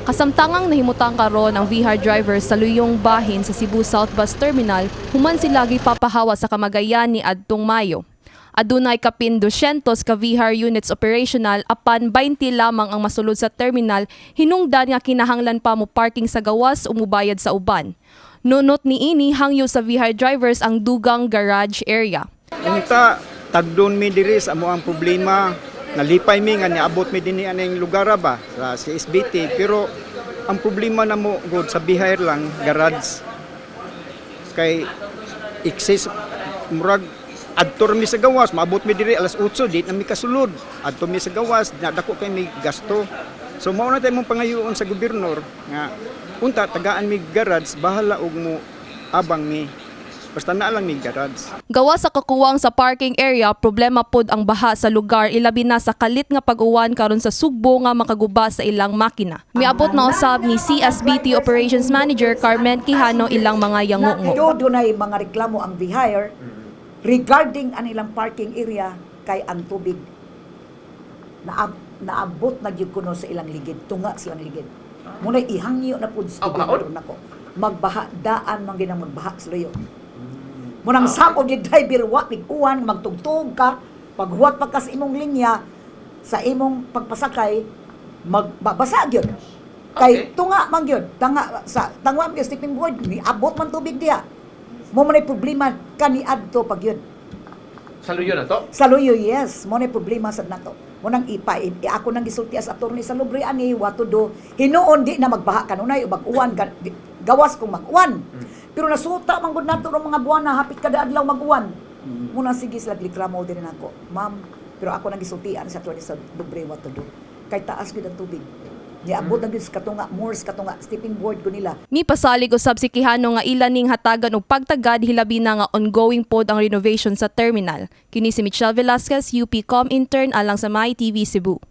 Kasamtangang nahimutang karon ang VHR drivers sa luyong bahin sa Cebu South Bus Terminal human sila gipapahawa sa kamagayan ni adtong Mayo. Adunay kapin 200 ka VHR units operational apan 20 lamang ang masulod sa terminal hinungdan nga kinahanglan pa mo parking sa gawas o mubayad sa uban. Nunot ni ini hangyo sa VHR drivers ang dugang garage area. Unta tagdon mi diri sa amo ang problema. Nalipay mi nga niabot mi dinhi aning lugar ba sa CSBT, pero ang problema na mo god sa bihayr lang garage kay excess murag adtor mi sa gawas maabot mi diri alas 8 di na mi kasulod adto mi sa gawas nadako kay mi gasto. So mao na tay mong pangayoon sa gobernador nga unta tagaan mi garage bahala og mo abang mi basta na lang mi garage. Gawa sa kakuwang sa parking area, problema pod ang baha sa lugar ilabi na sa kalit nga pag-uwan karon sa sugbo nga makaguba sa ilang makina. Miabot na usab ni CSBT Operations Manager Carmen Quijano ilang mga yangungo. Dunay mga reklamo ang VHR regarding ang ilang parking area kay ang tubig naabot na gyud kuno sa ilang ligid, tunga silang ligid. Muna ihangyo na pud sa nako. Magbaha daan man ginang magbaha sa luyo. Munang sakod ni driver wa pig-uwan magtugtog ka paghuwat pa ka sa imong linya sa imong pagpasakay magbabasa gyud kay tunga man gyud tangwa man sleeping board ni abot man tubig diha mo man problema kaniadto pag yun Sa luyo na to? sa luyo. Yes, mo na problema sad nato mo nang ako nang gisulti as attorney sa lubre ani what to do hinuon di na magbaha kanunay o mag-uwan gawas kung mag-uwan. Pero nasuta man gud nato ng mga buwan na hapit kada adlaw mag-uwan. Muna sige sila reklamo din nako. Ma'am, pero ako nang gisultian sa attorney sa lubre what to do. Kay taas gid ang tubig. Niabot na gid sa katunga, more sa katunga, stepping board ko nila. Mipasalig usab si Quijano nga ila ning hatagan og pagtagad hilabi na nga ongoing pod ang renovation sa terminal. Kini si Michelle Velasquez, UP Com intern alang sa My TV Cebu.